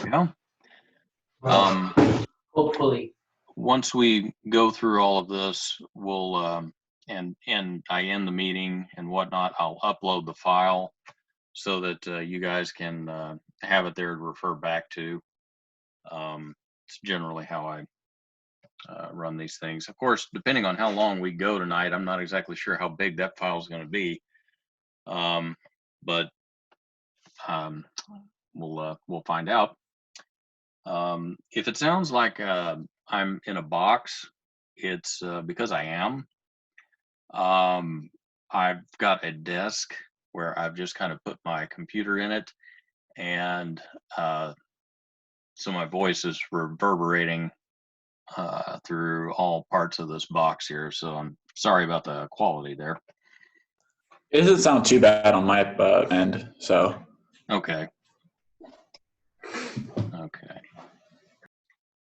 Yeah. Hopefully. Once we go through all of this, we'll and I end the meeting and whatnot, I'll upload the file so that you guys can have it there to refer back to. It's generally how I run these things. Of course, depending on how long we go tonight, I'm not exactly sure how big that file is going to be, but we'll find out. If it sounds like I'm in a box, it's because I am. I've got a desk where I've just kind of put my computer in it, and so my voice is reverberating through all parts of this box here. So I'm sorry about the quality there. It doesn't sound too bad on my end, so. Okay. Okay.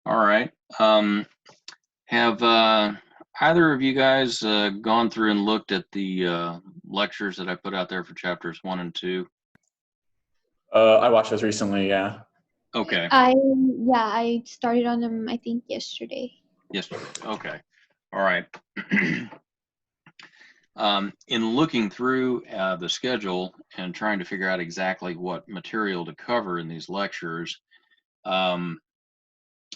All right. Have either of you guys gone through and looked at the lectures that I put out there for chapters 1 and 2? I watched those recently, yeah. Okay. I started on them, I think, yesterday. Yesterday. Okay. All right. In looking through the schedule and trying to figure out exactly what material to cover in these lectures,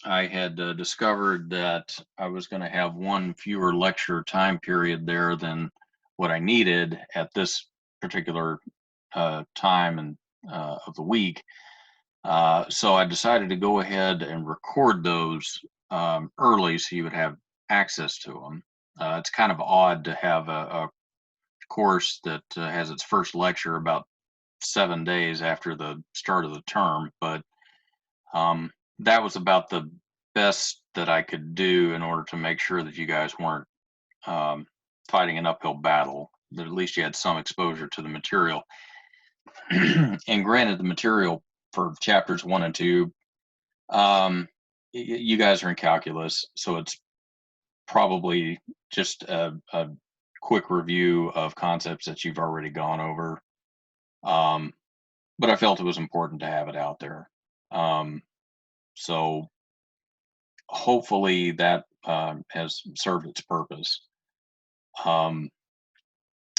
I had discovered that I was going to have one fewer lecture time period there than what I needed at this particular time and of the week. So I decided to go ahead and record those early so you would have access to them. It's kind of odd to have a course that has its first lecture about 7 days after the start of the term, but that was about the best that I could do in order to make sure that you guys weren't fighting an uphill battle, that at least you had some exposure to the material. And granted, the material for chapters 1 and 2, you guys are in calculus, so it's probably just a quick review of concepts that you've already gone over. But I felt it was important to have it out there. So hopefully that has served its purpose. Have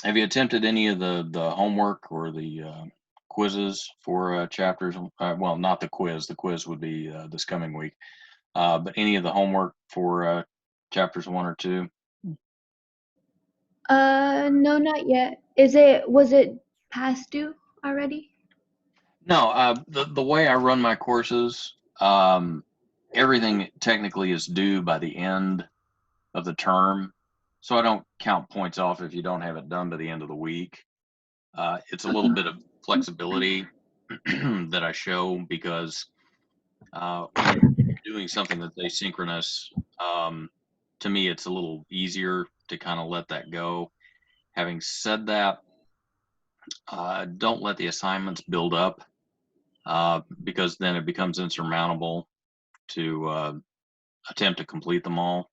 you attempted any of the homework or the quizzes for chapters? Well, not the quiz. The quiz would be this coming week. But any of the homework for chapters 1 or 2? No, not yet. Was it past due already? No, the way I run my courses, everything technically is due by the end of the term. So I don't count points off if you don't have it done by the end of the week. It's a little bit of flexibility that I show because when you're doing something that's asynchronous, to me, it's a little easier to kind of let that go. Having said that, don't let the assignments build up because then it becomes insurmountable to attempt to complete them all.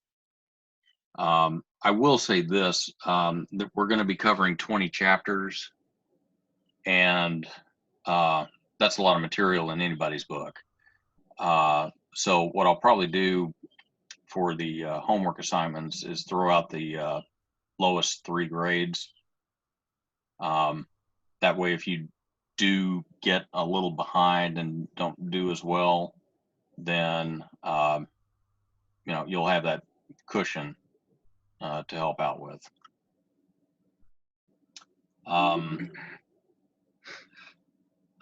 I will say this, that we're going to be covering 20 chapters, and that's a lot of material in anybody's book. So what I'll probably do for the homework assignments is throw out the lowest 3 grades. That way, if you do get a little behind and don't do as well, then you'll have that cushion to help out with.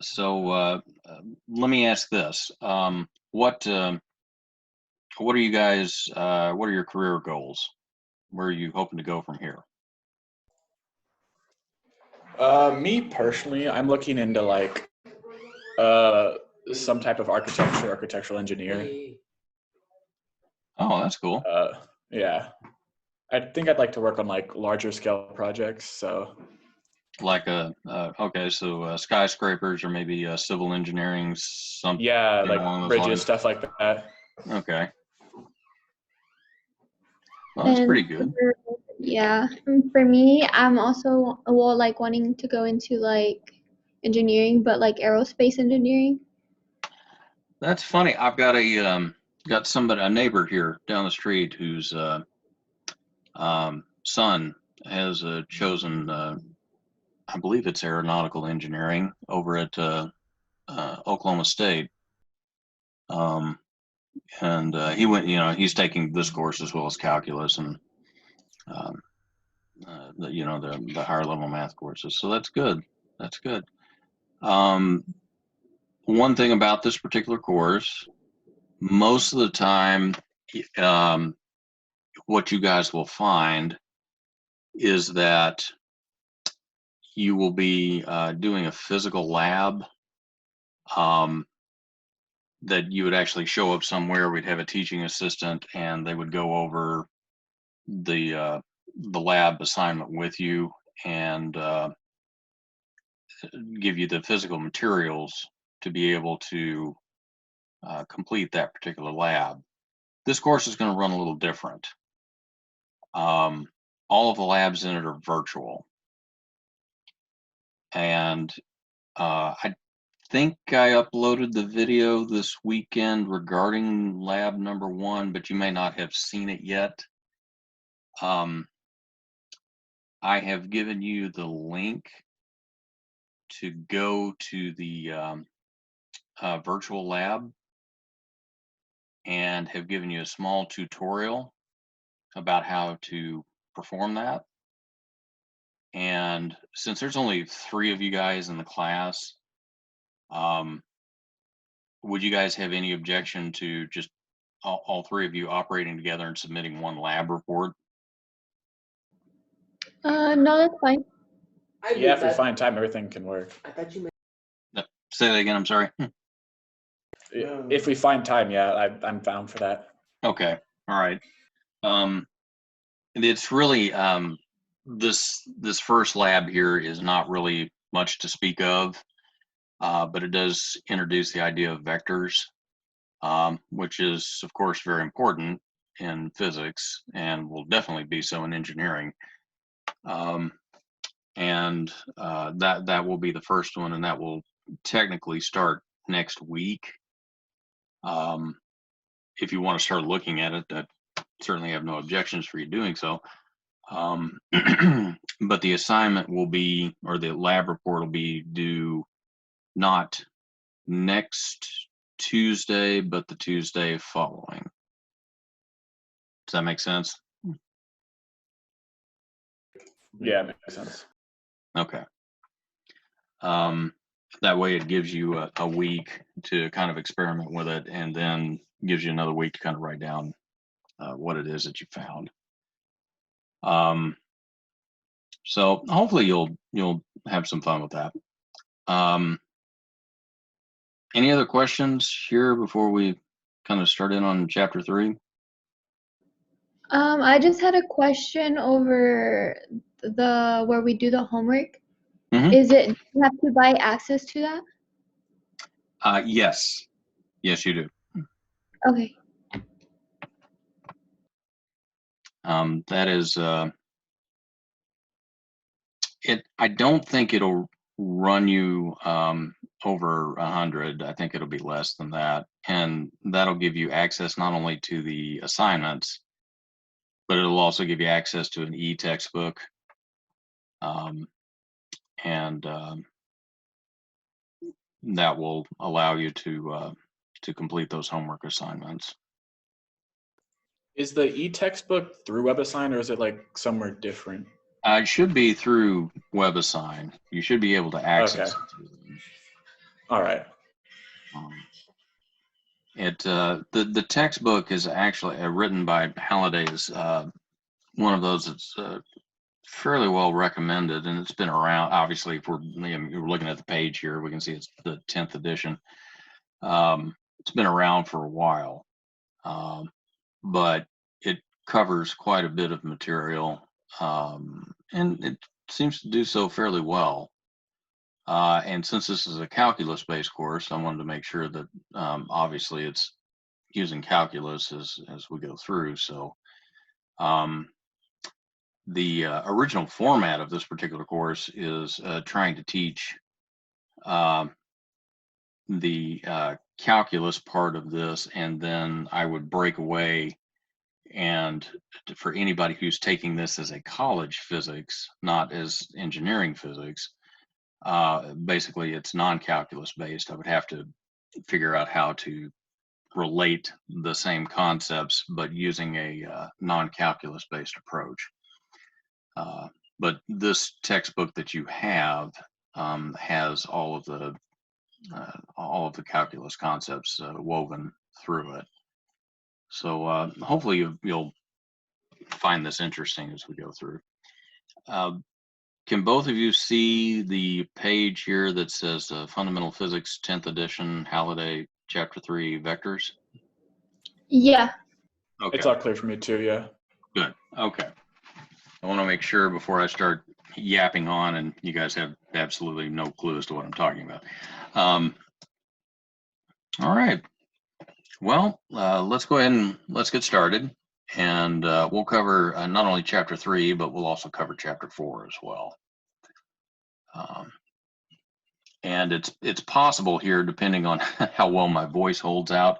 So let me ask this: what are you guys? What are your career goals? Where are you hoping to go from here? Me personally, I'm looking into like some type of architectural engineering. Oh, that's cool. Yeah, I think I'd like to work on like larger scale projects. So, like skyscrapers or maybe civil engineering, something. Yeah, like bridges, stuff like that. Okay. Well, that's pretty good. Yeah, for me, I'm also like wanting to go into like engineering, but like aerospace engineering. That's funny. I've got a neighbor here down the street whose son has chosen, I believe it's aeronautical engineering over at Oklahoma State. And he went, he's taking this course as well as calculus and um, the higher level math courses. So that's good. That's good. One thing about this particular course, most of the time, what you guys will find is that you will be doing a physical lab that you would actually show up somewhere. We'd have a teaching assistant, and they would go over the lab assignment with you and give you the physical materials to be able to complete that particular lab. This course is going to run a little different. All of the labs in it are virtual. And I think I uploaded the video this weekend regarding lab number 1, but you may not have seen it yet. I have given you the link to go to the virtual lab and have given you a small tutorial about how to perform that. And since there's only 3 of you guys in the class, would you guys have any objection to just all 3 of you operating together and submitting one lab report? No, that's fine. Yeah, if we find time, everything can work. I thought you meant. Say that again, I'm sorry. If we find time, yeah, I'm down for that. Okay, all right. It's really, this first lab here is not really much to speak of, but it does introduce the idea of vectors, which is, of course, very important in physics and will definitely be so in engineering. And that will be the first one, and that will technically start next week. If you want to start looking at it, I certainly have no objections for you doing so. But the assignment will be, or the lab report will be due not next Tuesday, but the Tuesday following. Does that make sense? Yeah, it makes sense. Okay. That way it gives you a week to kind of experiment with it, and then gives you another week to kind of write down what it is that you found. So hopefully you'll have some fun with that. Any other questions here before we kind of start in on chapter 3? I just had a question over where we do the homework. Mhm. Is it, do you have to buy access to that? Yes, you do. Okay. That is it. I don't think it'll run you over 100. I think it'll be less than that, and that'll give you access not only to the assignments, but it'll also give you access to an e-textbook, and that will allow you to complete those homework assignments. Is the e-textbook through WebAssign, or is it like somewhere different? It should be through WebAssign. You should be able to access Okay. it through them. All right. The textbook is actually written by Halliday's, one of those that's fairly well recommended, and it's been around. Obviously, if we're looking at the page here, we can see it's the 10th edition. It's been around for a while, but it covers quite a bit of material, and it seems to do so fairly well. And since this is a calculus-based course, I wanted to make sure that obviously it's using calculus as we go through. So the original format of this particular course is trying to teach the calculus part of this, and then I would break away. And for anybody who's taking this as a college physics, not as engineering physics, basically it's non-calculus based. I would have to figure out how to relate the same concepts, but using a non-calculus based approach. But this textbook that you have has all of the calculus concepts woven through it. So hopefully you'll find this interesting as we go through. Can both of you see the page here that says Fundamental Physics 10th edition, Halliday, Chapter 3, Vectors? Yeah. Okay. It's all clear for me too, yeah. Good. Okay. I want to make sure before I start yapping on and you guys have absolutely no clue as to what I'm talking about. All right. Well, let's go ahead and let's get started. And we'll cover not only Chapter 3, but we'll also cover Chapter 4 as well. And it's possible here, depending on how well my voice holds out,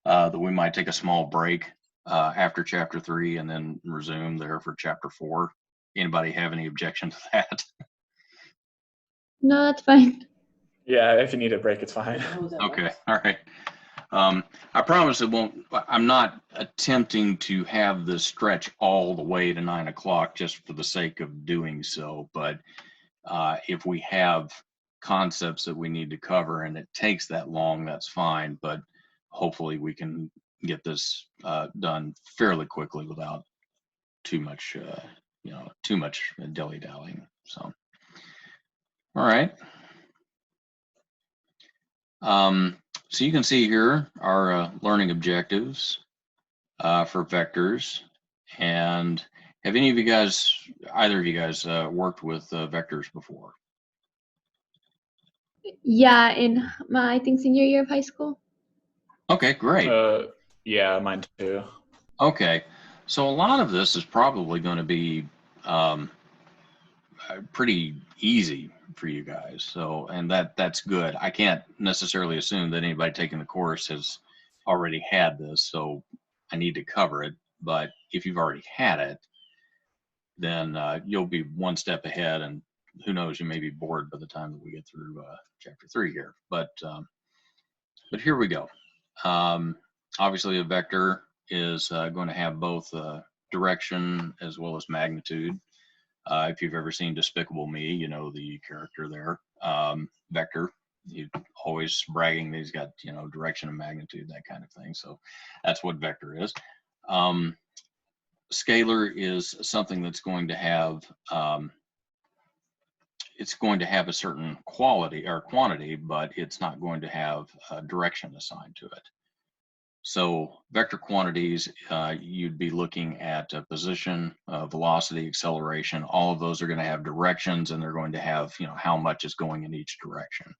that we might take a small break after Chapter 3 and then resume there for Chapter 4. Anybody have any objection to that? No, that's fine. Yeah, if you need a break, it's fine. Okay, all right. I promise it won't. I'm not attempting to have this stretch all the way to 9 o'clock just for the sake of doing so. But if we have concepts that we need to cover and it takes that long, that's fine. But hopefully we can get this done fairly quickly without too much, too much dilly-dallying. So, all right. So you can see here our learning objectives for vectors. And have any of you guys, either of you guys, worked with vectors before? Yeah, in my, I think, senior year of high school. Okay, great. Yeah, mine too. Okay, so a lot of this is probably going to be pretty easy for you guys. So, and that's good. I can't necessarily assume that anybody taking the course has already had this, so I need to cover it. But if you've already had it, then you'll be one step ahead, and who knows, you may be bored by the time that we get through Chapter 3 here. But here we go. Obviously, a vector is going to have both direction as well as magnitude. If you've ever seen Despicable Me, you know the character there, Vector. He's always bragging that he's got, direction and magnitude, that kind of thing. So that's what vector is. Scalar is something that's going to have, it's going to have a certain quality or quantity, but it's not going to have a direction assigned to it. So vector quantities, you'd be looking at position, velocity, acceleration. All of those are going to have directions, and they're going to have, how much is going in each direction.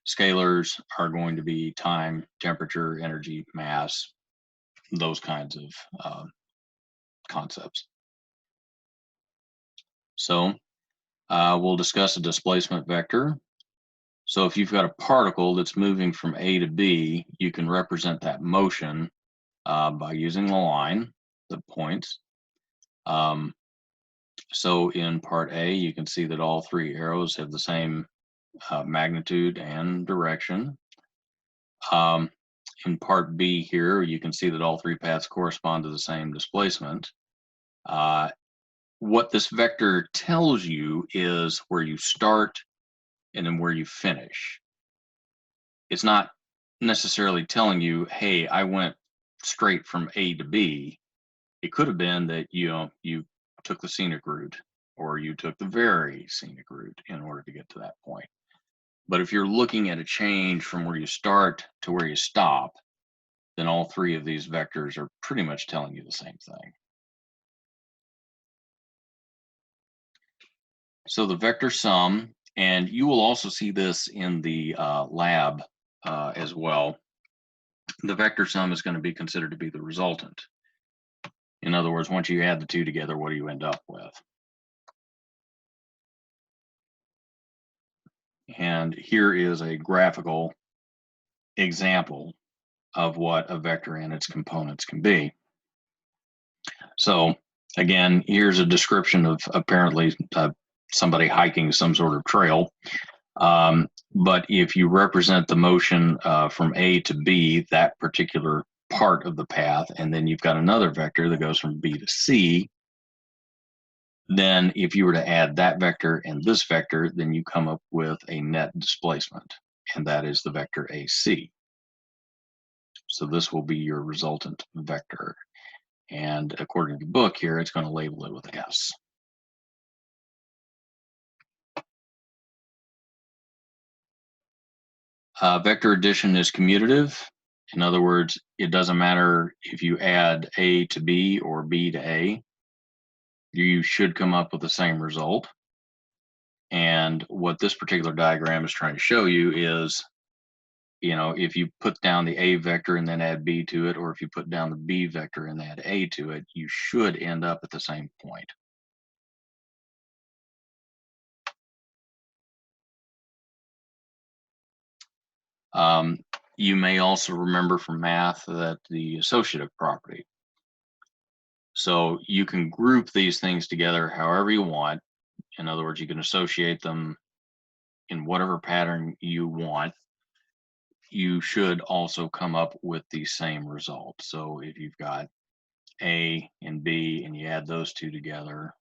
Scalars are going to be time, temperature, energy, mass, those kinds of concepts. So we'll discuss a displacement vector. So if you've got a particle that's moving from A to B, you can represent that motion by using the line that points. So in part A, you can see that all three arrows have the same magnitude and direction. In part B here, you can see that all three paths correspond to the same displacement. What this vector tells you is where you start and then where you finish. It's not necessarily telling you, hey, I went straight from A to B. It could have been that you took the scenic route, or you took the very scenic route in order to get to that point. But if you're looking at a change from where you start to where you stop, then all three of these vectors are pretty much telling you the same thing. So the vector sum, and you will also see this in the lab as well, the vector sum is going to be considered to be the resultant. In other words, once you add the two together, what do you end up with? And here is a graphical example of what a vector and its components can be. So again, here's a description of apparently somebody hiking some sort of trail. But if you represent the motion from A to B, that particular part of the path, and then you've got another vector that goes from B to C, then if you were to add that vector and this vector, then you come up with a net displacement, and that is the vector AC. So this will be your resultant vector. And according to the book here, it's going to label it with S. Vector addition is commutative. In other words, it doesn't matter if you add A to B or B to A, you should come up with the same result. And what this particular diagram is trying to show you is, you know, if you put down the A vector and then add B to it, or if you put down the B vector and add A to it, you should end up at the same point. You may also remember from math that the associative property. So you can group these things together however you want. In other words, you can associate them in whatever pattern you want. You should also come up with the same result. So if you've got A and B and you add those two together,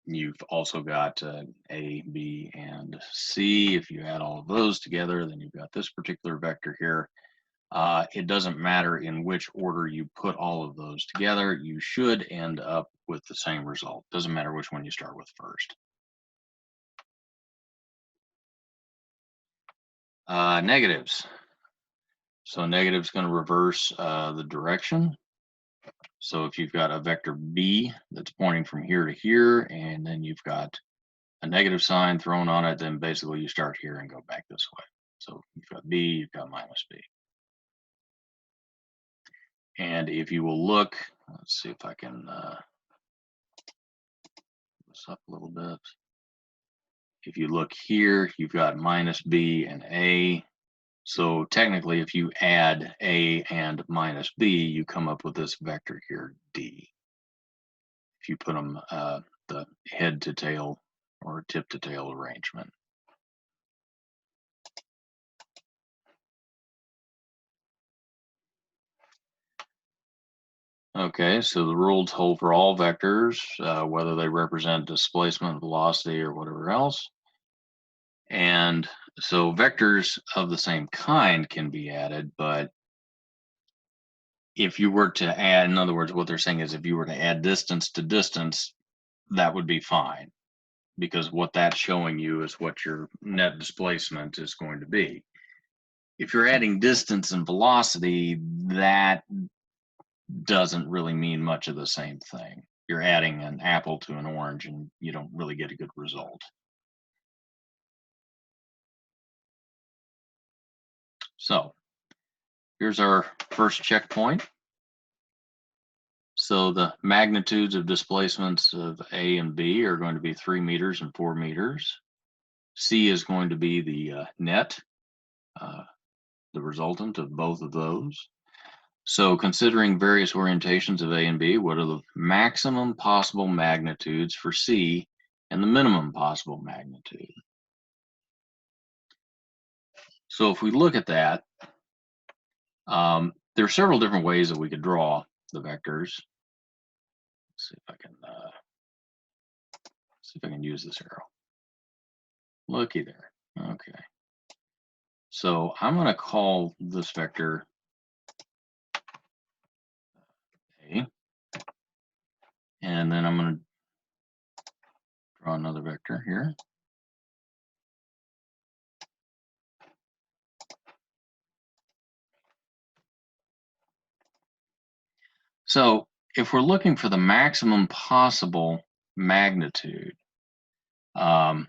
you've also got A, B, and C. If you add all of those together, then you've got this particular vector here. It doesn't matter in which order you put all of those together, you should end up with the same result. Doesn't matter which one you start with first. Negatives. So negative is going to reverse the direction. So if you've got a vector B that's pointing from here to here, and then you've got a negative sign thrown on it, then basically you start here and go back this way. So you've got B, you've got minus B. And if you will look, let's see if I can this up a little bit. If you look here, you've got minus B and A. So technically, if you add A and minus B, you come up with this vector here, D. If you put them the head to tail or tip to tail arrangement. Okay, so the rules hold for all vectors, whether they represent displacement, velocity, or whatever else. And so vectors of the same kind can be added, but if you were to add, in other words, what they're saying is if you were to add distance to distance, that would be fine, because what that's showing you is what your net displacement is going to be. If you're adding distance and velocity, that doesn't really mean much of the same thing. You're adding an apple to an orange and you don't really get a good result. So here's our first checkpoint. So the magnitudes of displacements of A and B are going to be 3 meters and 4 meters. C is going to be the net, the resultant of both of those. So considering various orientations of A and B, what are the maximum possible magnitudes for C and the minimum possible magnitude? So if we look at that, there are several different ways that we could draw the vectors. Let's see if I can use this arrow. Looky there. Okay. So I'm going to call this vector A, and then I'm going to draw another vector here. So if we're looking for the maximum possible magnitude, how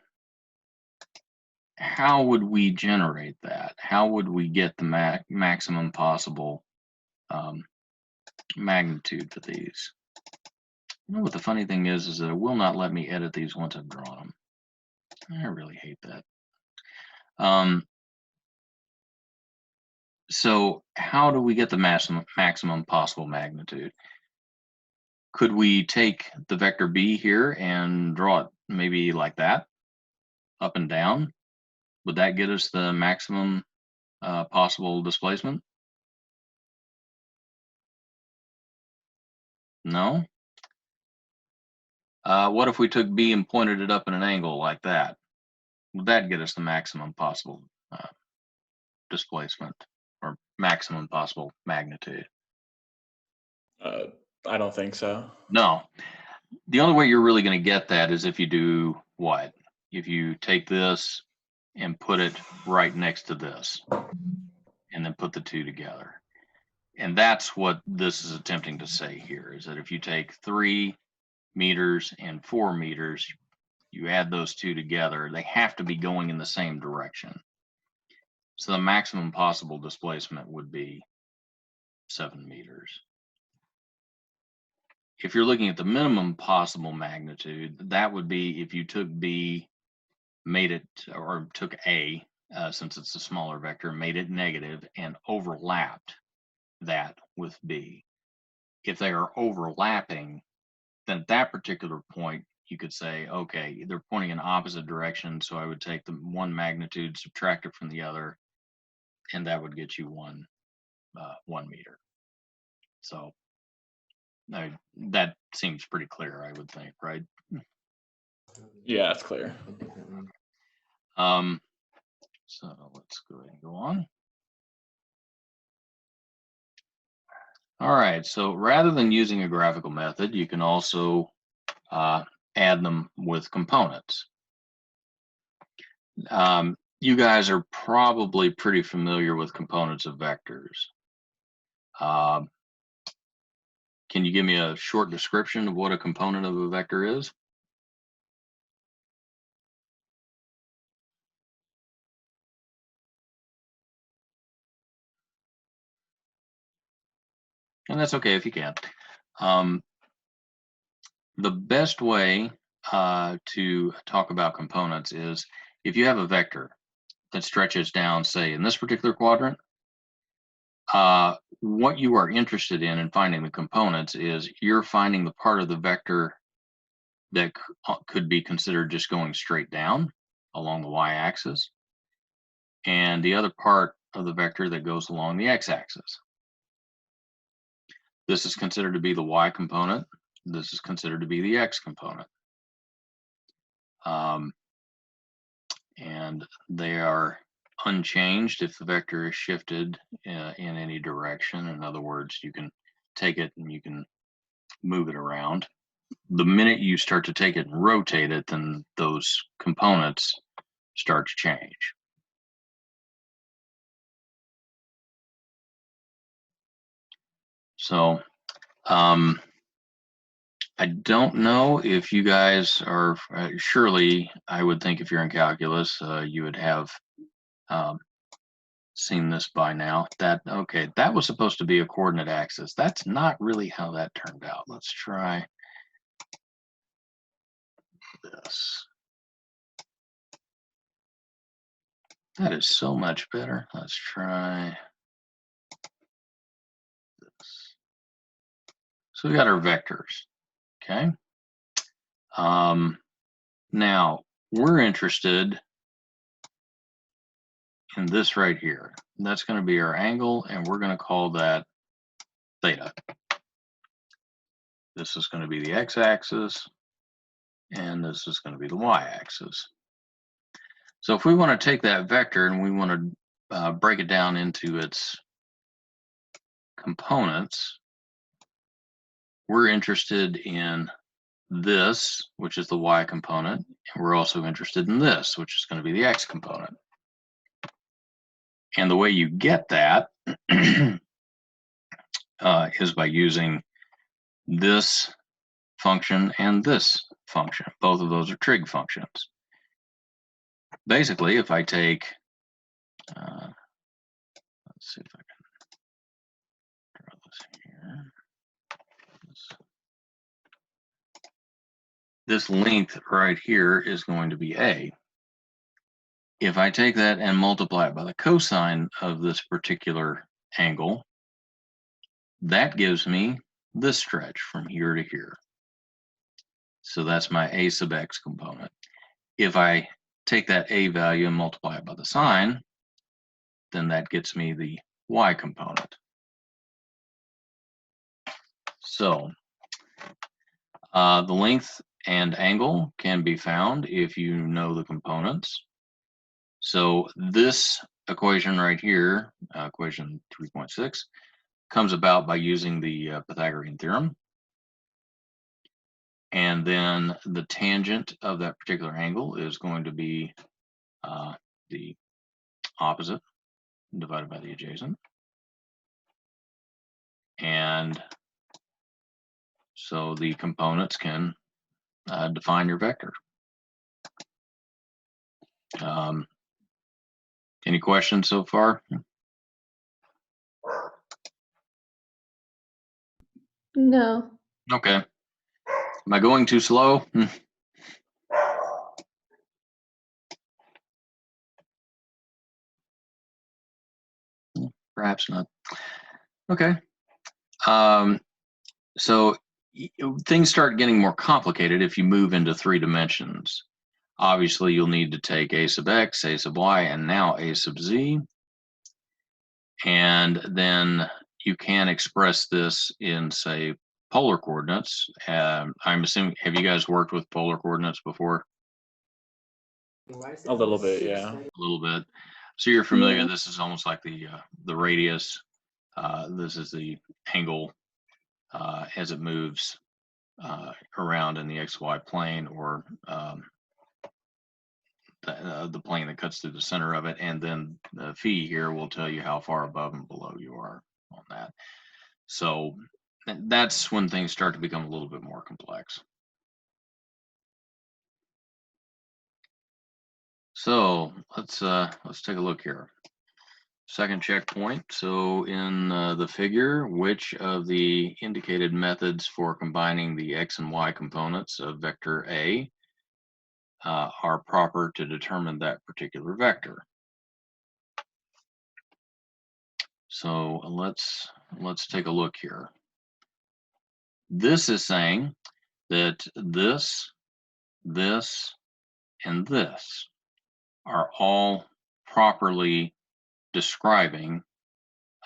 would we generate that? How would we get the maximum possible magnitude for these? You know what the funny thing is that it will not let me edit these once I've drawn them. I really hate that. So how do we get the maximum possible magnitude? Could we take the vector B here and draw it maybe like that, up and down? Would that get us the maximum possible displacement? No? What if we took B and pointed it up in an angle like that? Would that get us the maximum possible displacement or maximum possible magnitude? I don't think so. No. The only way you're really going to get that is if you do what? If you take this and put it right next to this and then put the two together. And that's what this is attempting to say here, is that if you take 3 meters and 4 meters, you add those two together, they have to be going in the same direction. So the maximum possible displacement would be 7 meters. If you're looking at the minimum possible magnitude, that would be if you took B, made it, or took A, since it's a smaller vector, made it negative and overlapped that with B. If they are overlapping, then at that particular point, you could say, okay, they're pointing in opposite directions, so I would take the one magnitude, subtract it from the other, and that would get you 1 meter. So that seems pretty clear, I would think, right? Yeah, it's clear. So let's go ahead and go on. All right, so rather than using a graphical method, you can also add them with components. You guys are probably pretty familiar with components of vectors. Can you give me a short description of what a component of a vector is? And that's okay if you can't. The best way to talk about components is if you have a vector that stretches down, say, in this particular quadrant, what you are interested in finding the components is you're finding the part of the vector that could be considered just going straight down along the y-axis, and the other part of the vector that goes along the x-axis. This is considered to be the y component. This is considered to be the x component. And they are unchanged if the vector is shifted in any direction. In other words, you can take it and you can move it around. The minute you start to take it and rotate it, then those components start to change. So I don't know if you guys are, surely I would think if you're in calculus, you would have seen this by now. Okay, that was supposed to be a coordinate axis. That's not really how that turned out. Let's try this. That is so much better. Let's try this. So we got our vectors, okay? Now, we're interested in this right here. That's going to be our angle, and we're going to call that theta. This is going to be the x-axis, and this is going to be the y-axis. So if we want to take that vector and we want to break it down into its components, we're interested in this, which is the y component, and we're also interested in this, which is going to be the x component. And the way you get that is by using this function and this function. Both of those are trig functions. Basically, if I take, let's see if I can draw this here. This length right here is going to be A. If I take that and multiply it by the cosine of this particular angle, that gives me this stretch from here to here. So that's my a sub x component. If I take that a value and multiply it by the sine, then that gets me the y component. So the length and angle can be found if you know the components. So this equation right here, equation 3.6, comes about by using the Pythagorean theorem. And then the tangent of that particular angle is going to be the opposite divided by the adjacent. And so the components can define your vector. Any questions so far? No. Okay. Am I going too slow? Perhaps not. Okay. So things start getting more complicated if you move into 3 dimensions. Obviously, you'll need to take a sub x, a sub y, and now a sub z. And then you can express this in, say, polar coordinates. I'm assuming, have you guys worked with polar coordinates before? A little bit, yeah. A little bit. So you're familiar. Yeah. This is almost like the radius. This is the angle as it moves around in the XY plane, or the plane that cuts through the center of it, and then the phi here will tell you how far above and below you are on that. So that's when things start to become a little bit more complex. So let's take a look here. Second checkpoint. So in the figure, which of the indicated methods for combining the x and y components of vector A are proper to determine that particular vector? So let's take a look here. This is saying that this, and this are all properly describing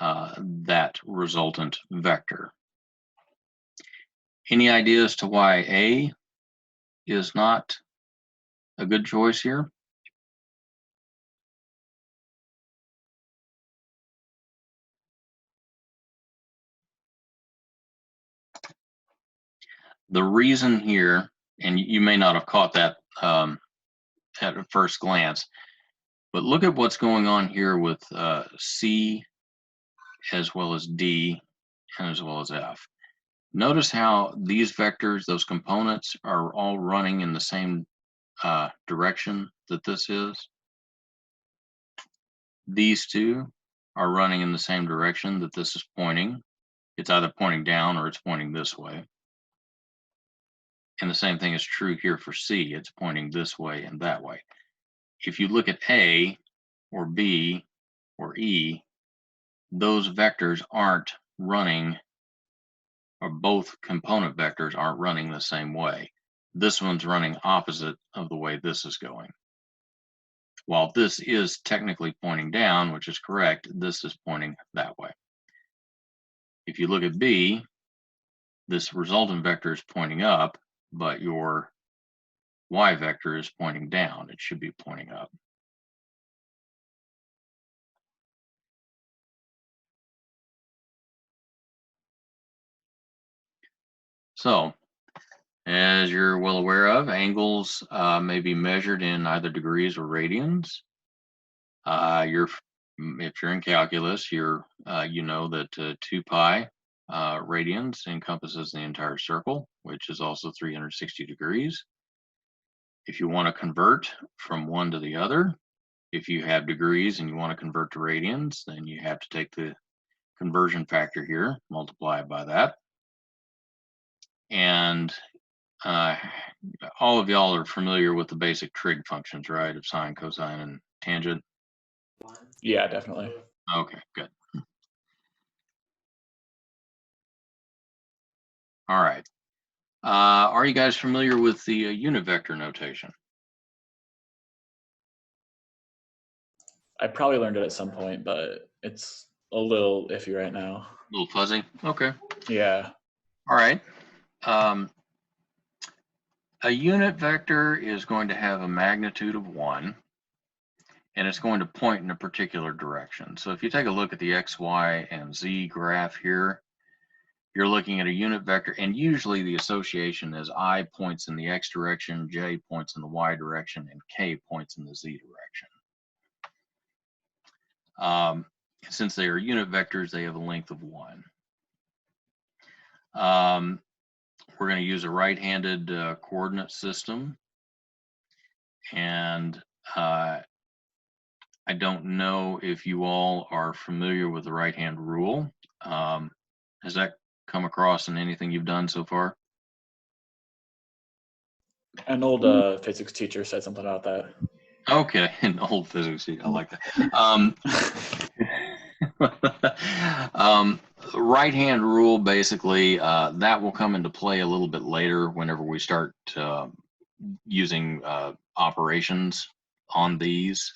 that resultant vector. Any idea as to why A is not a good choice here? The reason here, and you may not have caught that at a first glance, but look at what's going on here with C as well as D and as well as F. Notice how these vectors, those components, are all running in the same direction that this is. These two are running in the same direction that this is pointing. It's either pointing down or it's pointing this way. And the same thing is true here for C. It's pointing this way and that way. If you look at A or B or E, those vectors aren't running, or both component vectors aren't running the same way. This one's running opposite of the way this is going. While this is technically pointing down, which is correct, this is pointing that way. If you look at B, this resultant vector is pointing up, but your y vector is pointing down. It should be pointing up. So, as you're well aware of, angles may be measured in either degrees or radians. If you're in calculus, you know that 2 pi radians encompasses the entire circle, which is also 360 degrees. If you want to convert from one to the other, if you have degrees and you want to convert to radians, then you have to take the conversion factor here, multiply it by that. And all of y'all are familiar with the basic trig functions, right? Of sine, cosine, and tangent? Yeah, definitely. Okay, good. All right. Are you guys familiar with the unit vector notation? I probably learned it at some point, but it's a little iffy right now. A little fuzzy? Okay. Yeah. All right. A unit vector is going to have a magnitude of 1, and it's going to point in a particular direction. So if you take a look at the x, y, and z graph here, you're looking at a unit vector, and usually the association is I points in the x direction, j points in the y direction, and k points in the z direction. Since they are unit vectors, they have a length of 1. We're going to use a right-handed coordinate system, and I don't know if you all are familiar with the right-hand rule. Has that come across in anything you've done so far? An old physics teacher said something about that. Okay, an old physics teacher, I like that. Right-hand rule, basically, that will come into play a little bit later whenever we start using operations on these.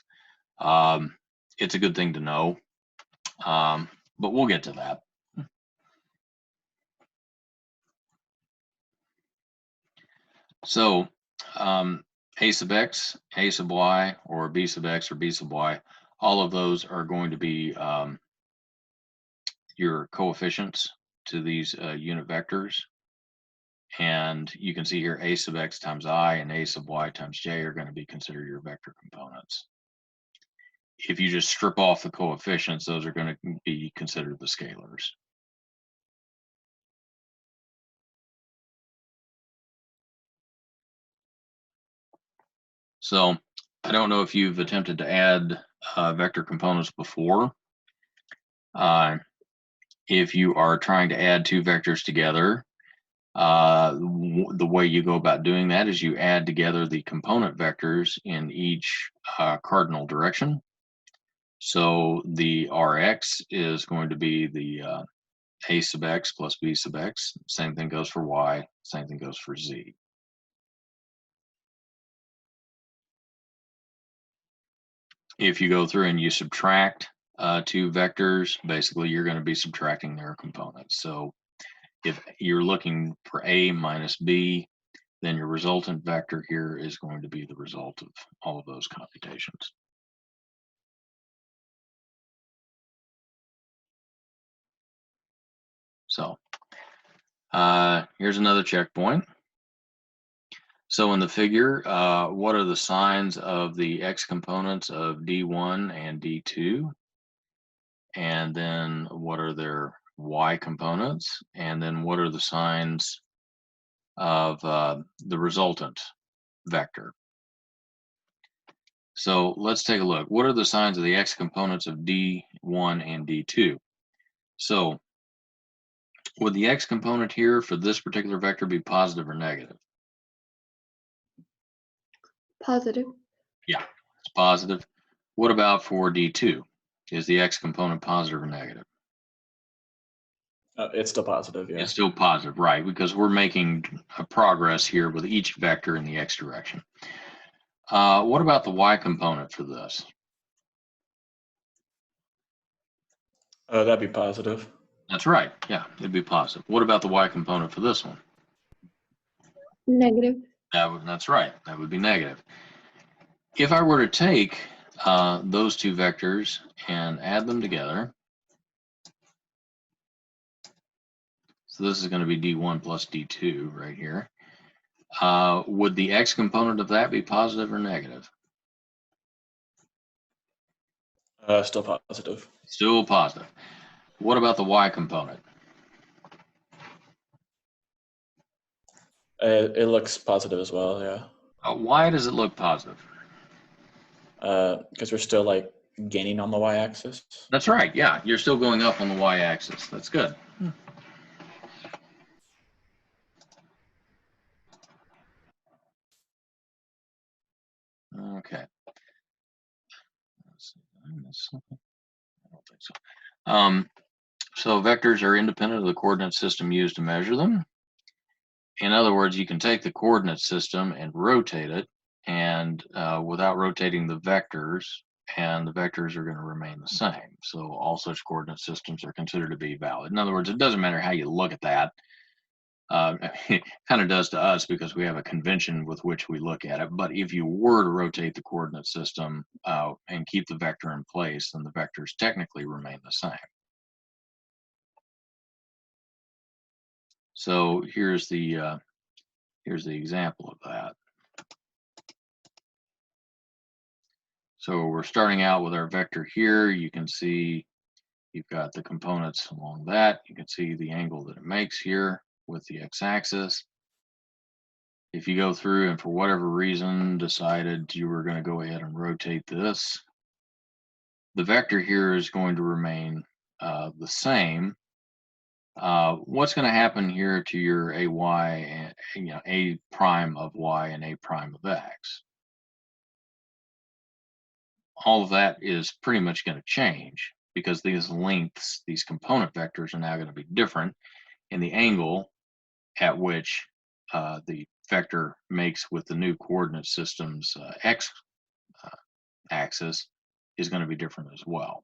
It's a good thing to know, but we'll get to that. So a sub x, a sub y, or b sub x or b sub y, all of those are going to be your coefficients to these unit vectors. And you can see here a sub x times I and a sub y times j are going to be considered your vector components. If you just strip off the coefficients, those are going to be considered the scalars. So I don't know if you've attempted to add vector components before. If you are trying to add two vectors together, the way you go about doing that is you add together the component vectors in each cardinal direction. So the Rx is going to be the a sub x plus b sub x. Same thing goes for y, same thing goes for z. If you go through and you subtract two vectors, basically you're going to be subtracting their components. So if you're looking for a minus b, then your resultant vector here is going to be the result of all of those computations. So here's another checkpoint. So in the figure, what are the signs of the x components of D1 and D2? And then what are their y components? And then what are the signs of the resultant vector? So let's take a look. What are the signs of the x components of D1 and D2? So would the x component here for this particular vector be positive or negative? Positive. Yeah, it's positive. What about for D2? Is the x component positive or negative? It's still positive, yeah. It's still positive, right? Because we're making a progress here with each vector in the x direction. What about the y component for this? That'd be positive. That's right. Yeah, it'd be positive. What about the y component for this one? Negative. That's right. That would be negative. If I were to take those two vectors and add them together, so this is going to be D1 plus D2 right here. Would the x component of that be positive or negative? Still positive. Still positive. What about the y component? It looks positive as well, yeah. Why does it look positive? Because we're still like gaining on the y-axis. That's right. Yeah, you're still going up on the y-axis. That's good. Okay. I don't think so. So vectors are independent of the coordinate system used to measure them. In other words, you can take the coordinate system and rotate it, and without rotating the vectors, and the vectors are going to remain the same. So all such coordinate systems are considered to be valid. In other words, it doesn't matter how you look at that. It kind of does to us because we have a convention with which we look at it. But if you were to rotate the coordinate system and keep the vector in place, then the vectors technically remain the same. So here's the example of that. So we're starting out with our vector here. You can see you've got the components along that. You can see the angle that it makes here with the x-axis. If you go through and for whatever reason decided you were going to go ahead and rotate this, the vector here is going to remain the same. What's going to happen here to your ay and a prime of y and a prime of x? All of that is pretty much going to change because these lengths, these component vectors, are now going to be different, and the angle at which the vector makes with the new coordinate system's x axis is going to be different as well.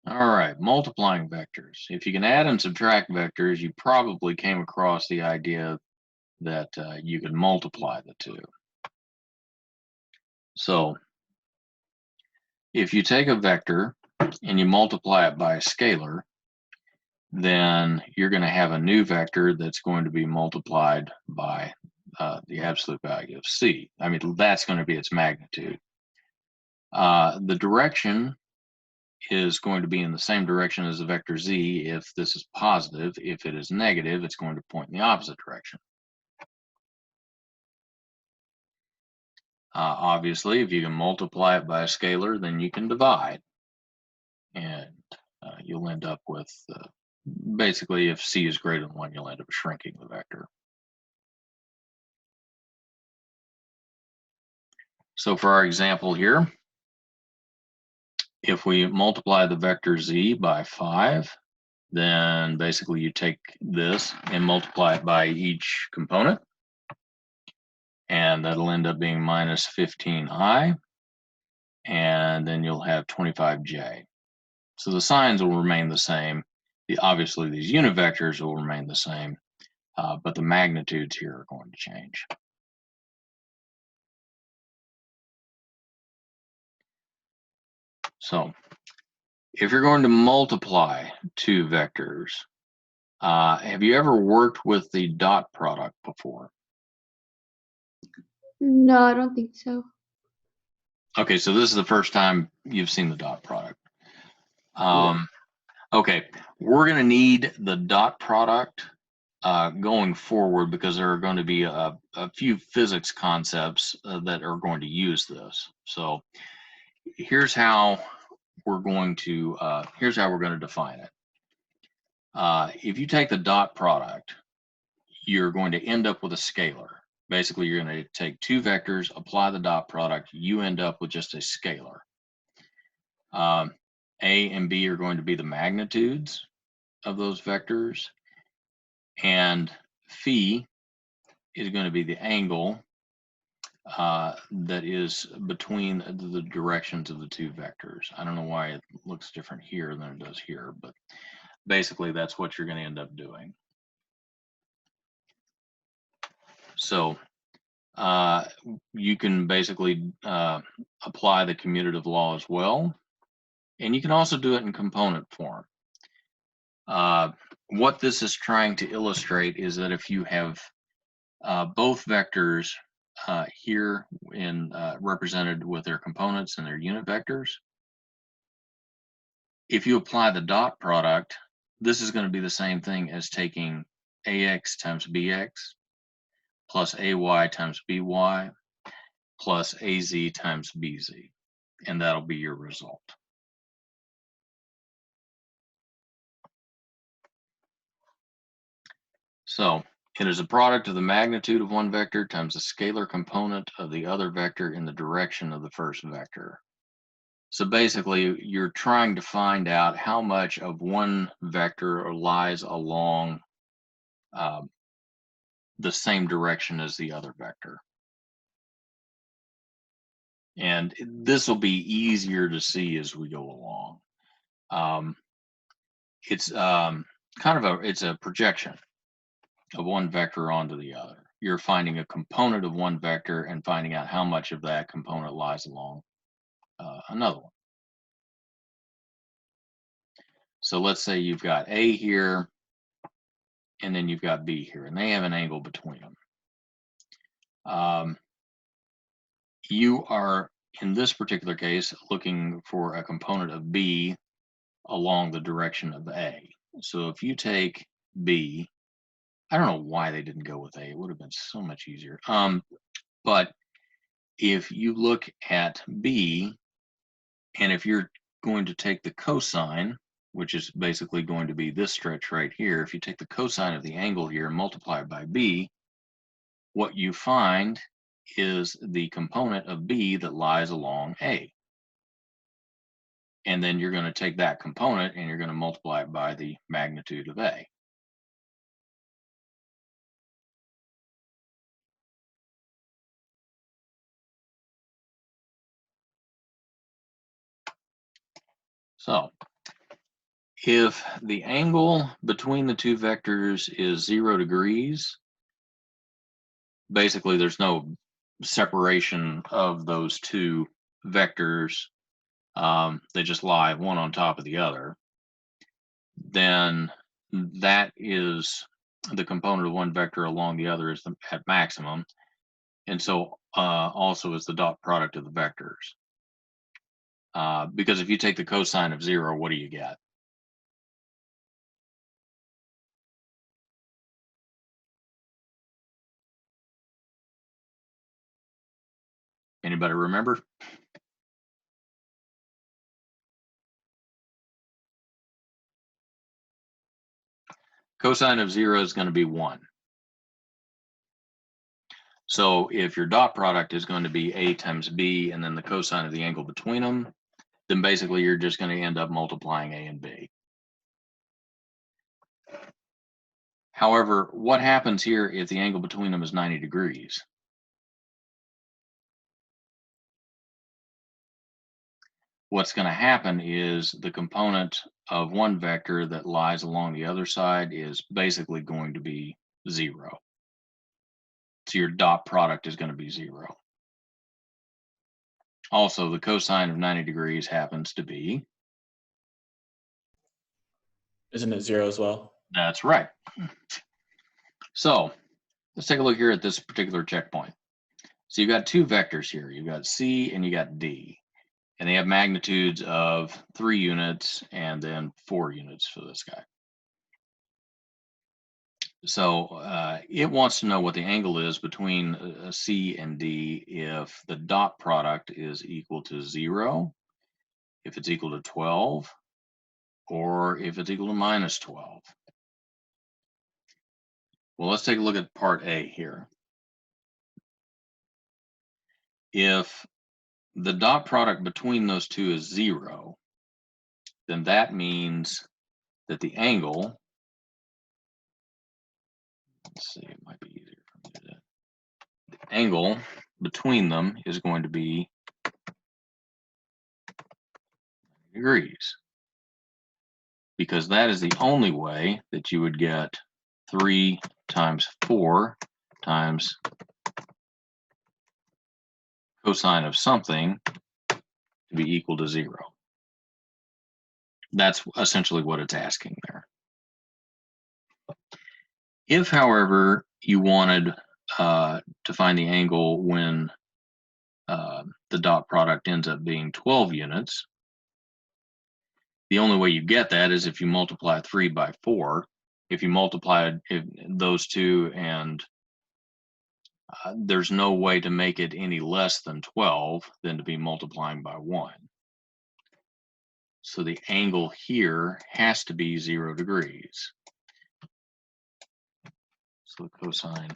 All right, multiplying vectors. If you can add and subtract vectors, you probably came across the idea that you can multiply the two. So if you take a vector and you multiply it by a scalar, then you're going to have a new vector that's going to be multiplied by the absolute value of c. I mean, that's going to be its magnitude. The direction is going to be in the same direction as the vector z if this is positive. If it is negative, it's going to point in the opposite direction. Obviously, if you can multiply it by a scalar, then you can divide. And you'll end up with, basically, if c is greater than 1, you'll end up shrinking the vector. So for our example here, if we multiply the vector z by 5, then basically you take this and multiply it by each component, and that'll end up being minus 15i, and then you'll have 25j. So the signs will remain the same. Obviously, these unit vectors will remain the same, but the magnitudes here are going to change. So if you're going to multiply two vectors, have you ever worked with the dot product before? No, I don't think so. Okay, so this is the first time you've seen the dot product. Okay, we're going to need the dot product going forward because there are going to be a few physics concepts that are going to use this. So here's how we're going to define it. If you take the dot product, you're going to end up with a scalar. Basically, you're going to take two vectors, apply the dot product, you end up with just a scalar. A and B are going to be the magnitudes of those vectors, and phi is going to be the angle that is between the directions of the two vectors. I don't know why it looks different here than it does here, but basically that's what you're going to end up doing. So you can basically apply the commutative law as well, and you can also do it in component form. What this is trying to illustrate is that if you have both vectors here represented with their components and their unit vectors, if you apply the dot product, this is going to be the same thing as taking ax times bx plus ay times by plus az times bz, and that'll be your result. So It is a product of the magnitude of one vector times the scalar component of the other vector in the direction of the first vector. So basically, you're trying to find out how much of one vector lies along the same direction as the other vector. And this will be easier to see as we go along. It's it's a projection of one vector onto the other. You're finding a component of one vector and finding out how much of that component lies along another one. So let's say you've got A here, and then you've got B here, and they have an angle between them. You are, in this particular case, looking for a component of B along the direction of A. So if you take B, I don't know why they didn't go with A. It would have been so much easier. But if you look at B, and if you're going to take the cosine, which is basically going to be this stretch right here, if you take the cosine of the angle here and multiply it by B, what you find is the component of B that lies along A. And then you're going to take that component and you're going to multiply it by the magnitude of A. So if the angle between the two vectors is 0 degrees, basically there's no separation of those two vectors. They just lie one on top of the other. Then that is the component of one vector along the other is at maximum. And so also is the dot product of the vectors. Because if you take the cosine of 0, what do you get? Anybody remember? Cosine of 0 is going to be 1. So if your dot product is going to be A times B and then the cosine of the angle between them, then basically you're just going to end up multiplying A and B. However, what happens here if the angle between them is 90 degrees? What's going to happen is the component of one vector that lies along the other side is basically going to be 0. So your dot product is going to be 0. Also, the cosine of 90 degrees happens to be? Isn't it 0 as well? That's right. So let's take a look here at this particular checkpoint. So you've got two vectors here. You've got C and you got D. And they have magnitudes of 3 units and then 4 units for this guy. So it wants to know what the angle is between C and D if the dot product is equal to 0, if it's equal to 12, or if it's equal to minus 12. Well, let's take a look at part A here. If the dot product between those two is 0, then that means that the angle, let's see, it might be easier for me to do. The angle between them is going to be 90 degrees, because that is the only way that you would get 3 times 4 times cosine of something to be equal to 0. That's essentially what it's asking there. If, however, you wanted to find the angle when the dot product ends up being 12 units, the only way you get that is if you multiply 3 by 4. If you multiply those two, and there's no way to make it any less than 12 than to be multiplying by 1. So the angle here has to be 0 degrees. So the cosine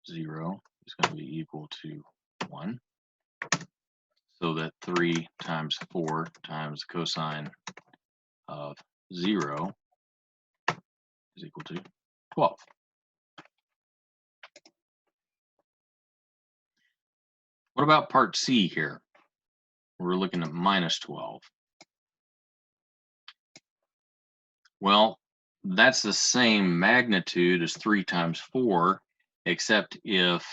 0 is going to be equal to 1. So that 3 times 4 times cosine of 0 is equal to 12. What about part C here? We're looking at minus 12. Well, that's the same magnitude as 3 times 4, except if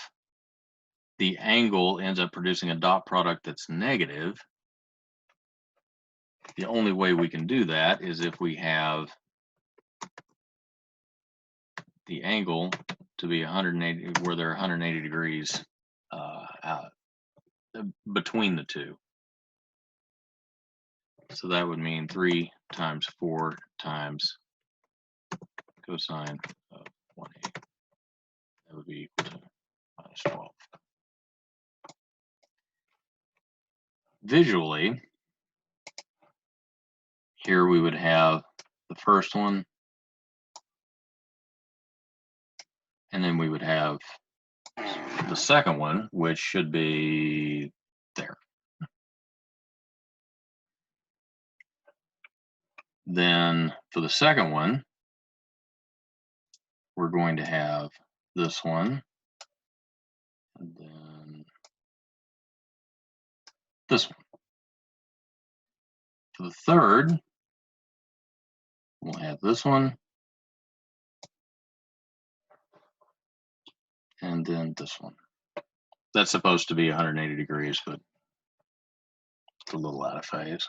the angle ends up producing a dot product that's negative. The only way we can do that is if we have the angle to be 180, where they're 180 degrees between the two. So that would mean 3 times 4 times cosine of 180. That would be equal to minus 12. Visually, here we would have the first one, and then we would have the second one, which should be there. Then for the second one, we're going to have this one, and then this one. For the third, we'll have this one, and then this one. That's supposed to be 180 degrees, but it's a little out of phase.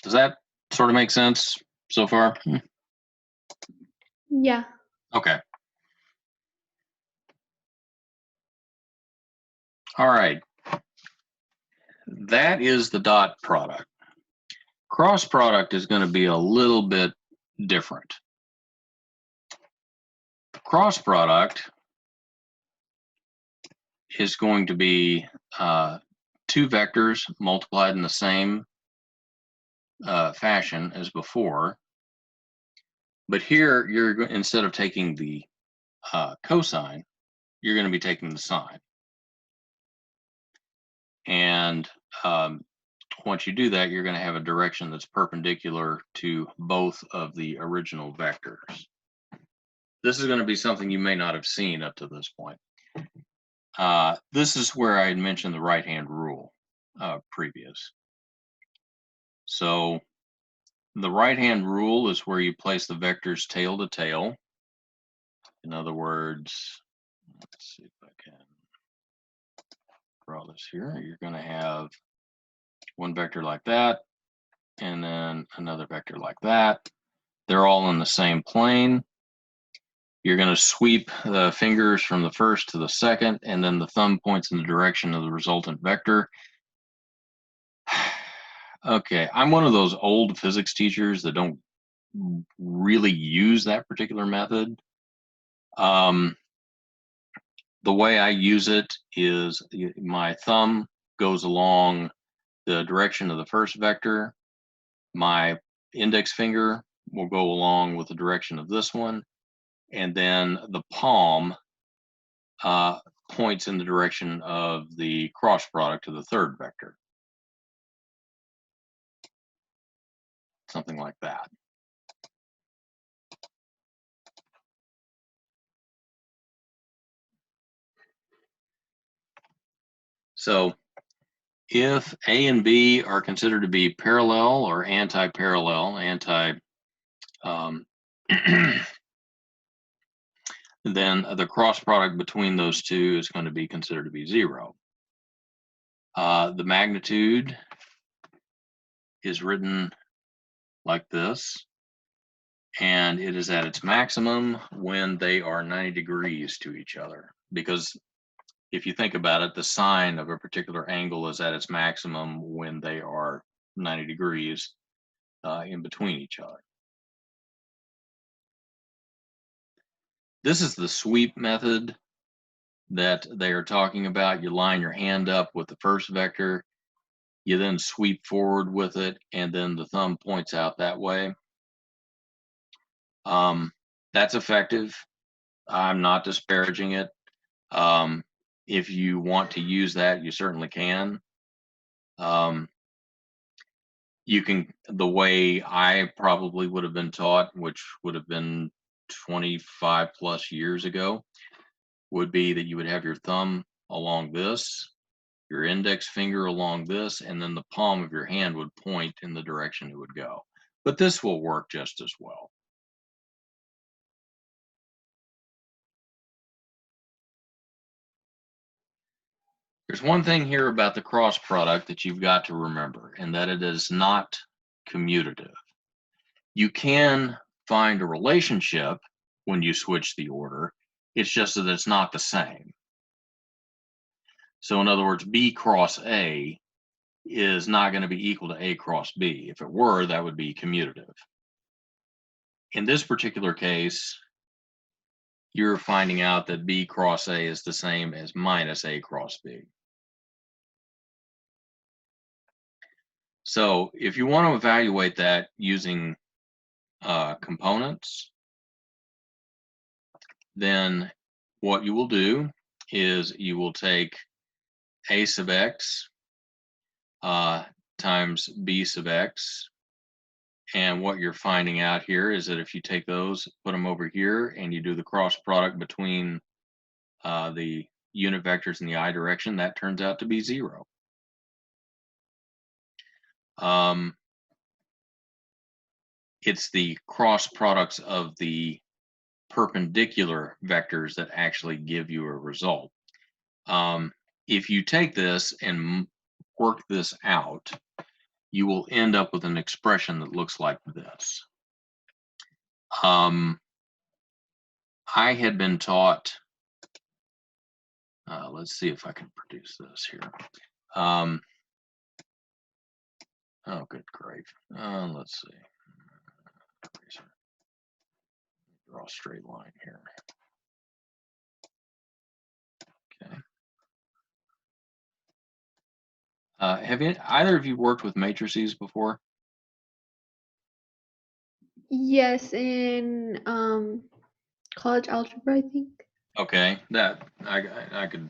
Does that sort of make sense so far? Yeah. Okay. All right. That is the dot product. Cross product is going to be a little bit different. Cross product is going to be two vectors multiplied in the same fashion as before. But here, you're instead of taking the cosine, you're going to be taking the sine. And once you do that, you're going to have a direction that's perpendicular to both of the original vectors. This is going to be something you may not have seen up to this point. This is where I had mentioned the right-hand rule previous. So the right-hand rule is where you place the vectors tail to tail. In other words, let's see if I can draw this here. You're going to have one vector like that, and then another vector like that. They're all in the same plane. You're going to sweep the fingers from the first to the second, and then the thumb points in the direction of the resultant vector. Okay, I'm one of those old physics teachers that don't really use that particular method. The way I use it is my thumb goes along the direction of the first vector. My index finger will go along with the direction of this one. And then the palm points in the direction of the cross product of the third vector. Something like that. So if A and B are considered to be parallel or anti-parallel, then the cross product between those two is going to be considered to be 0. The magnitude is written like this, and it is at its maximum when they are 90 degrees to each other. Because if you think about it, the sine of a particular angle is at its maximum when they are 90 degrees in between each other. This is the sweep method that they are talking about. You line your hand up with the first vector, you then sweep forward with it, and then the thumb points out that way. That's effective. I'm not disparaging it. If you want to use that, you certainly can. You can, the way I probably would have been taught, which would have been 25 plus years ago, would be that you would have your thumb along this, your index finger along this, and then the palm of your hand would point in the direction it would go. But this will work just as well. There's one thing here about the cross product that you've got to remember, and that it is not commutative. You can find a relationship when you switch the order. It's just that it's not the same. So in other words, B cross A is not going to be equal to A cross B. If it were, that would be commutative. In this particular case, you're finding out that B cross A is the same as minus A cross B. So if you want to evaluate that using components, then what you will do is you will take A sub x times B sub x. And what you're finding out here is that if you take those, put them over here, and you do the cross product between the unit vectors in the I direction, that turns out to be 0. It's the cross products of the perpendicular vectors that actually give you a result. If you take this and work this out, you will end up with an expression that looks like this. I had been taught, let's see if I can produce this here. Oh, good grief. Let's see. Draw a straight line here. Okay. Have either of you worked with matrices before? Yes, in college algebra, I think. Okay, that I could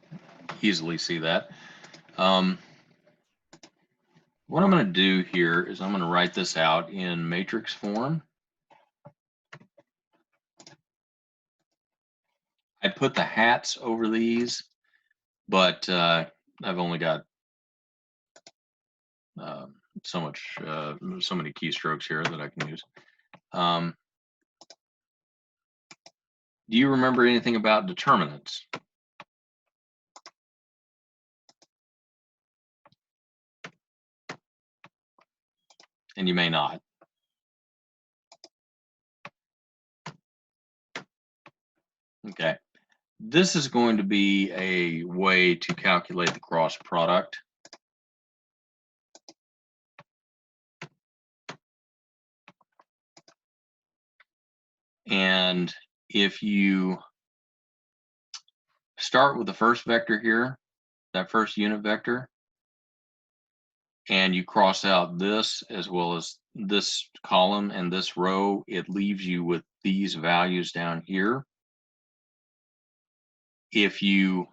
easily see that. What I'm going to do here is I'm going to write this out in matrix form. I put the hats over these, but I've only got so many keystrokes here that I can use. Do you remember anything about determinants? And you may not. Okay. This is going to be a way to calculate the cross product. And if you start with the first vector here, that first unit vector, and you cross out this as well as this column and this row, it leaves you with these values down here. If you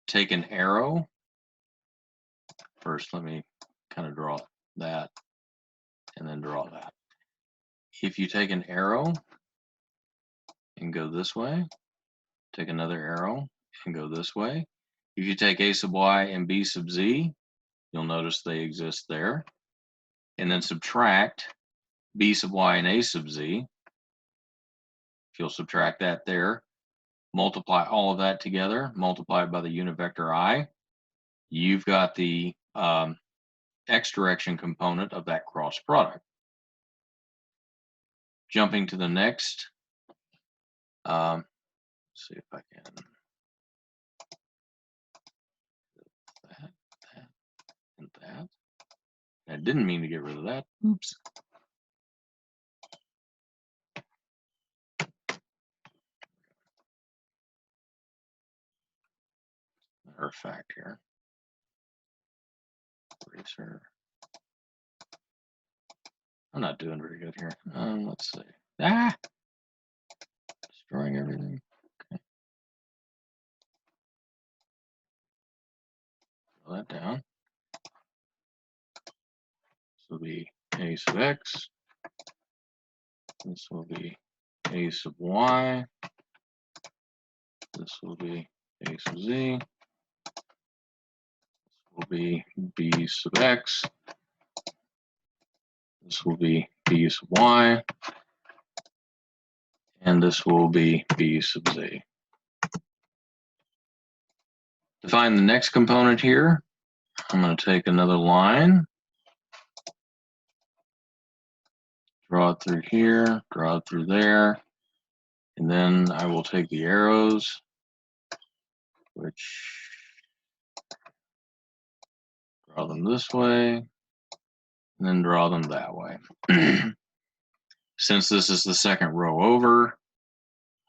take an arrow, first let me kind of draw that and then draw that. If you take an arrow and go this way, take another arrow and go this way. If you take A sub y and B sub z, you'll notice they exist there. And then subtract B sub y and A sub z. If you'll subtract that there, multiply all of that together, multiply it by the unit vector I, you've got the x direction component of that cross product. Jumping to the next, let's see if I can. That, and that. I didn't mean to get rid of that. Oops. Matter of fact here. Eraser. I'm not doing very good here. Let's see. Ah, destroying everything. Okay. Pull that down. This will be a sub x. This will be a sub y. This will be a sub z. This will be b sub x. This will be b sub y. And this will be b sub z. To find the next component here, I'm going to take another line, draw it through here, draw it through there, and then I will take the arrows, which draw them this way, and then draw them that way. Since this is the second row over,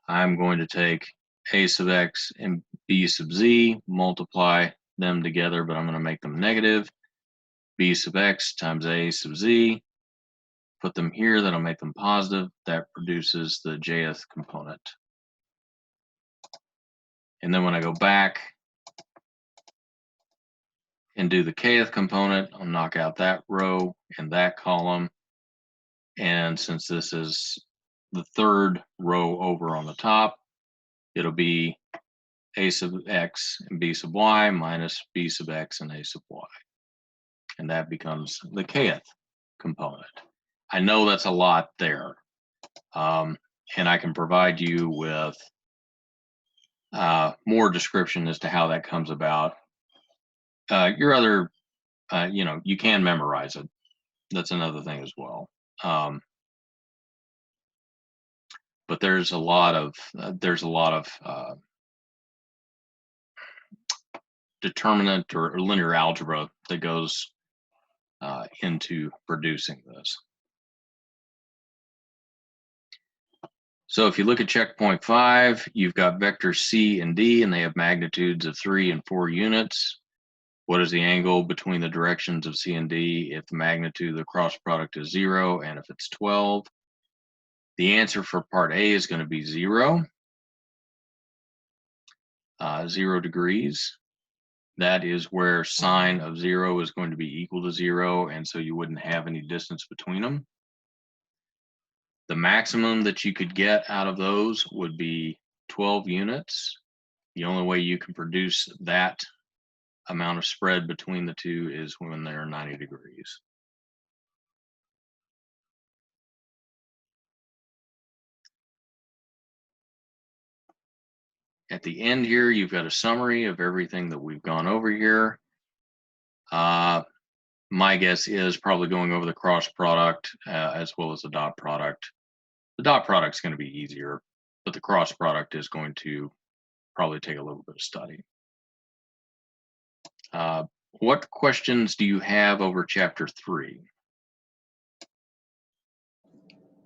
I'm going to take a sub x and b sub z, multiply them together, but I'm going to make them negative. B sub x times a sub z, put them here, that'll make them positive. That produces the jth component. And then when I go back and do the kth component, I'll knock out that row and that column. And since this is the third row over on the top, it'll be a sub x and b sub y minus b sub x and a sub y. And that becomes the kth component. I know that's a lot there. And I can provide you with more description as to how that comes about. Your other, you can memorize it. That's another thing as well. But there's a lot of determinant or linear algebra that goes into producing this. So if you look at checkpoint 5, you've got vectors C and D, and they have magnitudes of 3 and 4 units. What is the angle between the directions of C and D if the magnitude of the cross product is 0 and if it's 12? The answer for part A is going to be 0. 0 degrees. That is where sine of 0 is going to be equal to 0, and so you wouldn't have any distance between them. The maximum that you could get out of those would be 12 units. The only way you can produce that amount of spread between the two is when they're 90 degrees. At the end here, you've got a summary of everything that we've gone over here. My guess is probably going over the cross product as well as the dot product. The dot product is going to be easier, but the cross product is going to probably take a little bit of study. What questions do you have over chapter 3?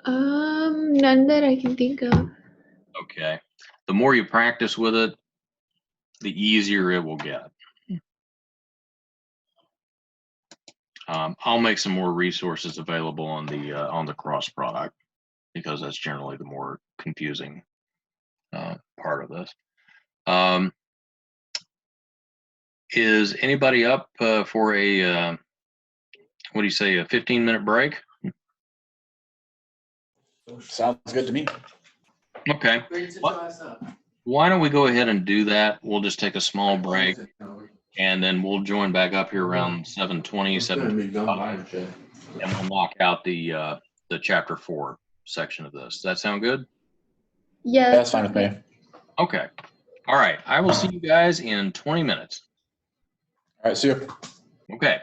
None that I can think of. Okay. The more you practice with it, the easier it will get. I'll make some more resources available on the cross product because that's generally the more confusing part of this. Is anybody up for a what do you say, a 15-minute break? Sounds good to me. Okay. Why don't we go ahead and do that? We'll just take a small break, and then we'll join back up here around 7:20, 7:25, and we'll knock out the chapter 4 section of this. Does that sound good? Yeah, That's fine with me. Okay. All right. I will see you guys in 20 minutes. All right, see you. Okay.